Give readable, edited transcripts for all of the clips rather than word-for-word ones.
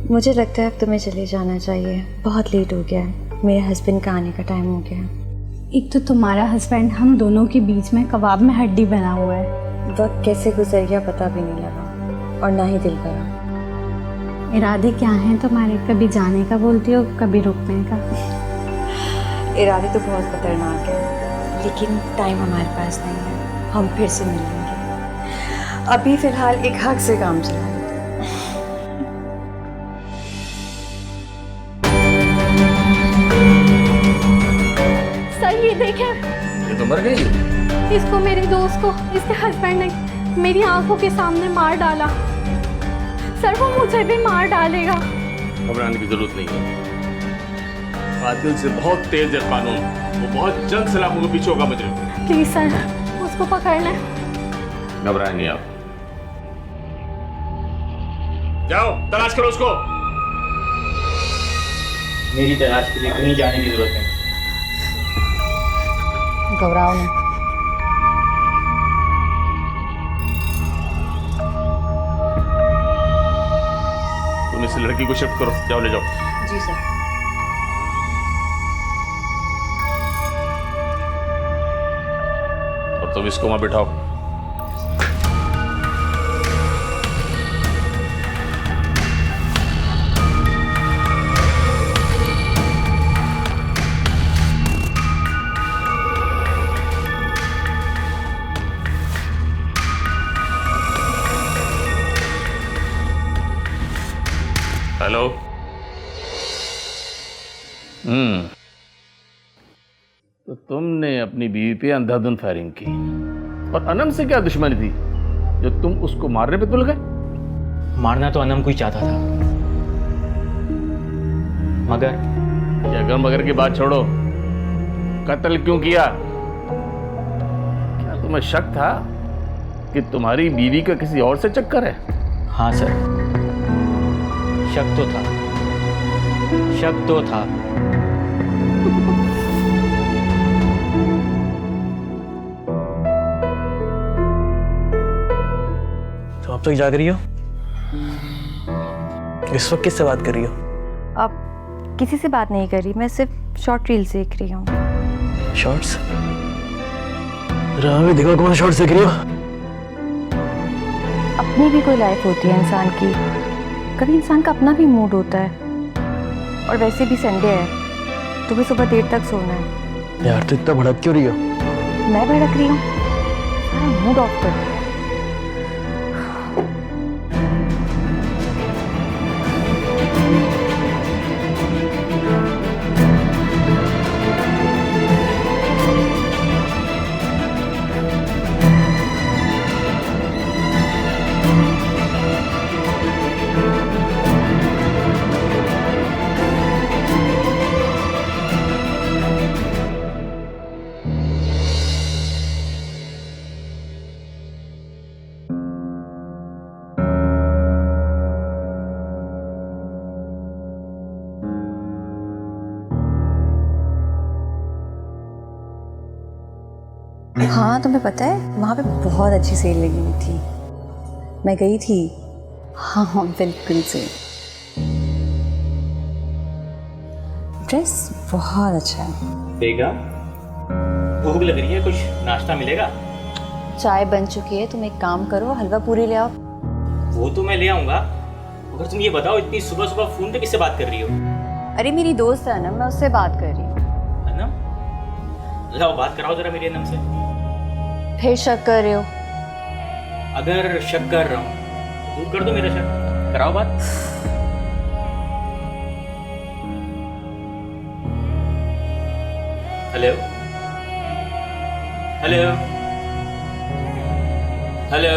मुझे लगता है अब तुम्हें चले जाना चाहिए, बहुत लेट हो गया है, मेरे हस्बैंड का आने का टाइम हो गया है। एक तो तुम्हारा हस्बैंड हम दोनों के बीच में कबाब में हड्डी बना हुआ है। वक्त कैसे गुजर गया पता भी नहीं लगा और ना ही दिल करा। इरादे क्या हैं तुम्हारे? कभी जाने का बोलती हो, कभी रुकने का। इरादे तो बहुत खतरनाक है, लेकिन टाइम हमारे पास नहीं है, हम फिर से मिलेंगे। अभी फिलहाल एक हक से काम चला। सर ये देखें, ये तो मर गई। इसको, मेरे दोस्त को इसके हस्बैंड ने मेरी आंखों के सामने मार डाला। सर वो मुझे भी मार डालेगा। घबराने की जरूरत नहीं है, कातिल से बहुत तेज है कानून, वो बहुत जल्द सलाखों के पीछे होगा मुझे। प्लीज सर उसको पकड़ लें। घबराए नहीं आप, जाओ तलाश करो उसको। मेरी तलाश के लिए कहीं जाने की जरूरत नहीं। घबराओ नहीं। तुम इस लड़की को शिफ्ट करो, जाओ ले जाओ। जी सर। और तुम इसको वहां बिठाओ। हेलो। तो तुमने अपनी बीवी पे अंधाधुंध फायरिंग की, और अनम से क्या दुश्मनी थी जो तुम उसको मारने पे तुल गए? मारना तो अनम को ही चाहता था, मगर ये अगर मगर की बात छोड़ो, कत्ल क्यों किया? क्या तुम्हें शक था कि तुम्हारी बीवी का किसी और से चक्कर है? हाँ सर, शक तो था, शक तो था। तो अब तक जाग रही हो? इस वक्त किससे बात कर रही हो? अब किसी से बात नहीं कर रही, मैं सिर्फ शॉर्ट रील्स देख रही हूँ। शॉर्ट्स? राह देखो कौन शॉर्ट्स देख रही हो? अपनी भी कोई लाइफ होती है इंसान की, कभी इंसान का अपना भी मूड होता है, और वैसे भी संडे है, तुम्हें सुबह देर तक सोना है। यार तो इतना भड़क क्यों रही हो? मैं भड़क रही हूँ? सारा मूड ऑफ कर दिया। हाँ तुम्हें पता है वहाँ पे बहुत अच्छी सेल लगी हुई थी, मैं गई थी। हाँ हाँ बिल्कुल से। ड्रेस बहुत अच्छा है। बेगम, भूख लग रही है, कुछ नाश्ता मिलेगा? चाय बन चुकी है, तुम एक काम करो हलवा पूरी ले आओ। वो तो मैं ले आऊंगा, मगर तुम ये बताओ इतनी सुबह सुबह फोन पे किससे बात कर रही हो? अरे मेरी दोस्त है ना, मैं उससे बात कर रही हूँ। अनम? लाओ बात कराओ जरा मेरी अनम से। फिर शक कर रहे हो? अगर शक कर रहा हूँ दूर कर दो मेरा शक, कराओ बात। हेलो हेलो हेलो,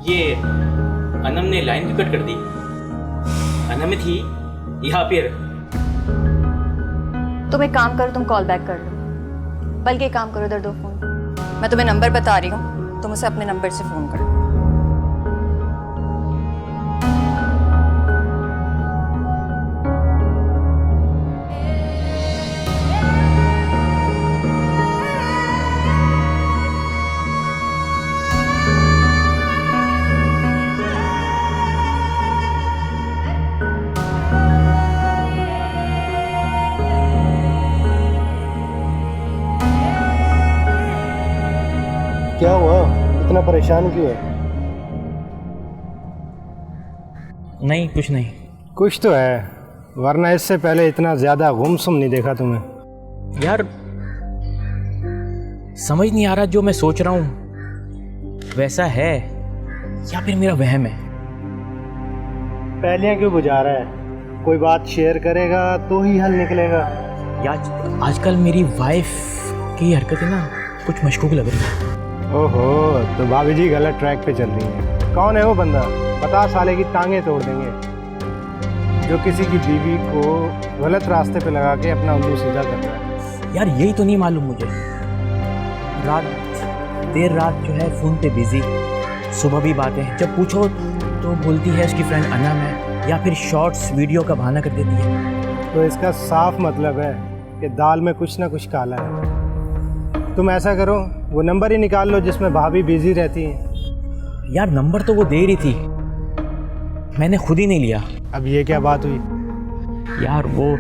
ये अनम ने लाइन भी कट कर दी। अनम थी यहाँ पे। तुम एक काम करो, तुम कॉल बैक कर लो, बल्कि एक काम करो इधर दो फोन, मैं तुम्हें नंबर बता रही हूँ, तुम उसे अपने नंबर से फोन करो। इतना परेशान क्यों है? नहीं, कुछ नहीं। कुछ तो है, वरना इससे पहले इतना ज़्यादा गुमसुम नहीं देखा तुम्हें। यार समझ नहीं आ रहा, जो मैं सोच रहा हूँ वैसा है या फिर मेरा वहम है। पहले क्यों बुझा रहा है? कोई बात शेयर करेगा तो ही हल निकलेगा। यार आजकल मेरी वाइफ की हरकतें ना कुछ मशकूक लग रही है। ओहो, तो भाभी जी गलत ट्रैक पे चल रही हैं। कौन है वो बंदा? 50 साले की टांगें तोड़ देंगे, जो किसी की बीवी को गलत रास्ते पे लगा के अपना उल्लू सीधा कर रहा है। यार यही तो नहीं मालूम मुझे। देर रात जो है फ़ोन पे बिजी, सुबह भी बातें, जब पूछो तो बोलती है उसकी फ्रेंड अनम है, या फिर शॉर्ट्स वीडियो का बहाना कर देती है। तो इसका साफ मतलब है कि दाल में कुछ ना कुछ काला है। तुम ऐसा करो, वो नंबर ही निकाल लो जिसमें भाभी बिजी रहती हैं। यार नंबर तो वो दे रही थी, मैंने खुद ही नहीं लिया। अब ये क्या बात हुई? यार वो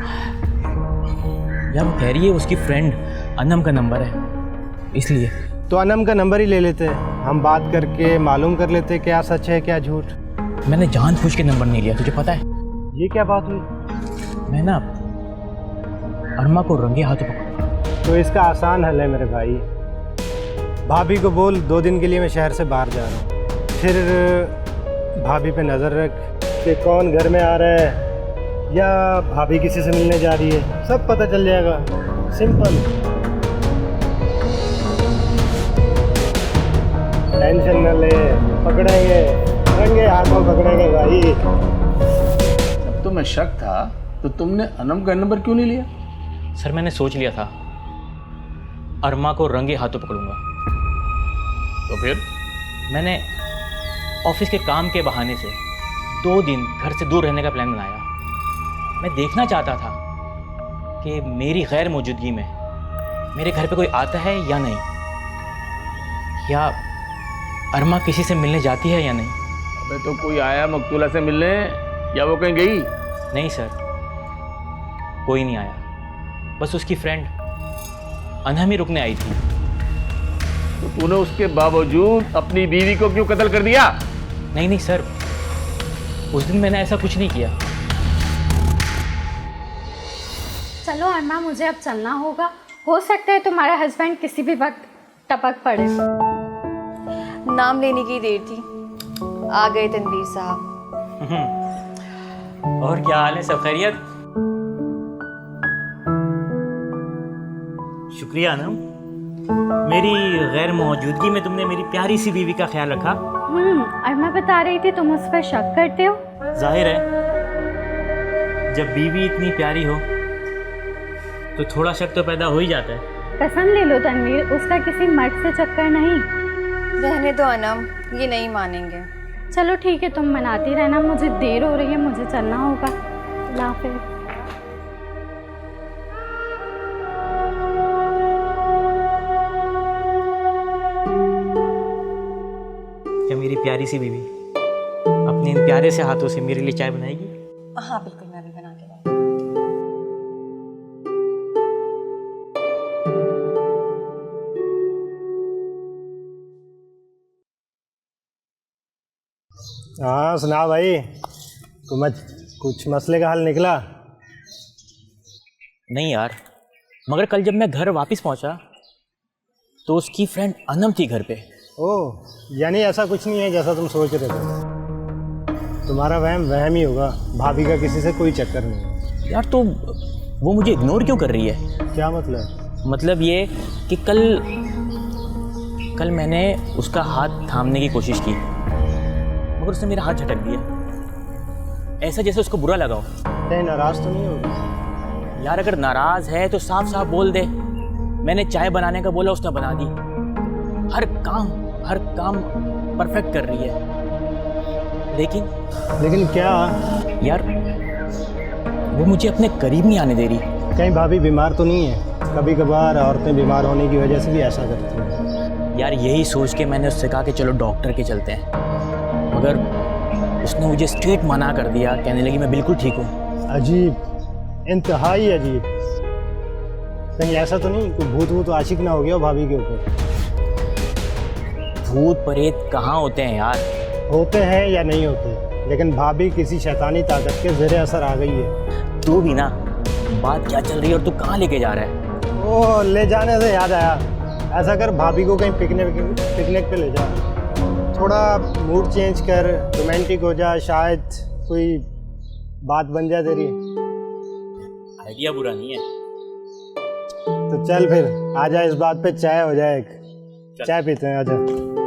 कह रही है उसकी फ्रेंड अनम का नंबर है, इसलिए। तो अनम का नंबर ही ले लेते, हम बात करके मालूम कर लेते क्या सच है क्या झूठ। मैंने जानबूझ के नंबर नहीं लिया, तुझे पता है। ये क्या बात हुई? मैं ना अरमा को रंगे हाथों पकड़ा। तो इसका आसान हल है मेरे भाई, भाभी को बोल 2 दिन के लिए मैं शहर से बाहर जा रहा हूँ। फिर भाभी पे नज़र रख कि कौन घर में आ रहा है या भाभी किसी से मिलने जा रही है, सब पता चल जाएगा। सिंपल, टेंशन न ले, पकड़ेंगे, रंगे हाथों पकड़ेंगे भाई। जब तुम्हें शक था तो तुमने अनम का नंबर क्यों नहीं लिया? सर मैंने सोच लिया था अरमा को रंगे हाथों पकड़ूंगा, तो फिर मैंने ऑफिस के काम के बहाने से 2 दिन घर से दूर रहने का प्लान बनाया। मैं देखना चाहता था कि मेरी गैर मौजूदगी में मेरे घर पे कोई आता है या नहीं, या अरमा किसी से मिलने जाती है या नहीं। अबे तो कोई आया मकतूला से मिलने, या वो कहीं गई? नहीं सर, कोई नहीं आया, बस उसकी फ्रेंड अनहम ही रुकने आई थी। तो तूने उसके बावजूद अपनी बीवी को क्यों कत्ल कर दिया? नहीं सर, उस दिन मैंने ऐसा कुछ नहीं किया। चलो अरमा, मुझे अब चलना होगा। हो सकता है तुम्हारा हस्बैंड किसी भी वक्त टपक पड़े। नाम लेने की देर थी, आ गए तनवीर साहब। और क्या हाल है, सब खैरियत? शुक्रिया अनम, मेरी गैर मौजूदगी में तुमने मेरी प्यारी सी बीवी का ख्याल रखा। अरमा बता रही थी तुम उस पर शक करते हो। जाहिर है जब बीवी इतनी प्यारी हो तो थोड़ा शक तो पैदा हो ही जाता है। कसम ले लो तनवीर, उसका किसी मर्द से चक्कर नहीं। रहने दो अनम, ये नहीं मानेंगे। चलो ठीक है, तुम मनाती रहना, मुझे देर हो रही है, मुझे चलना होगा। अल्लाह हाफ़िज़। क्या मेरी प्यारी सी बीवी अपने इन प्यारे से हाथों से मेरे लिए चाय बनाएगी? हाँ बिल्कुल, मैं भी बना के लाऊंगी। हाँ सुना भाई, कुछ मसले का हल निकला? नहीं यार, मगर कल जब मैं घर वापस पहुंचा तो उसकी फ्रेंड अनम थी घर पे। ओह, यानी ऐसा कुछ नहीं है जैसा तुम सोच रहे थे। तुम्हारा वहम ही होगा, भाभी का किसी से कोई चक्कर नहीं है। यार तो वो मुझे इग्नोर क्यों कर रही है? क्या मतलब? मतलब ये कि कल मैंने उसका हाथ थामने की कोशिश की, मगर उसने मेरा हाथ झटक दिया, ऐसा जैसे उसको बुरा लगा हो। कहीं नाराज तो नहीं होगी? यार अगर नाराज है तो साफ साफ बोल दे। मैंने चाय बनाने का बोला, उसने बना दी। हर काम परफेक्ट कर रही है, लेकिन क्या? यार वो मुझे अपने करीब नहीं आने दे रही। कहीं भाभी बीमार तो नहीं है? कभी कभार औरतें बीमार होने की वजह से भी ऐसा करती हैं। यार यही सोच के मैंने उससे कहा कि चलो डॉक्टर के चलते हैं, मगर उसने मुझे स्ट्रेट मना कर दिया, कहने लगी मैं बिल्कुल ठीक हूँ। अजीब, इंतहाई अजीब। कहीं ऐसा तो नहीं कोई भूत आशिक ना हो गया हो भाभी के ऊपर? भूत प्रेत कहाँ होते हैं यार। होते हैं या नहीं होते, लेकिन भाभी किसी शैतानी ताकत के ज़ेरे असर आ गई है। तू भी ना, बात क्या चल रही है और तू कहाँ लेके जा रहा है? ओ, ले जाने से याद आया, ऐसा कर भाभी को कहीं पिकनिक पे ले जा, थोड़ा मूड चेंज कर, रोमांटिक हो जा, शायद कोई बात बन जाए तेरी। आइडिया बुरा नहीं है। तो चल फिर आजा, इस बात पे चाय हो जाए, एक चाय पीते हैं, आजा।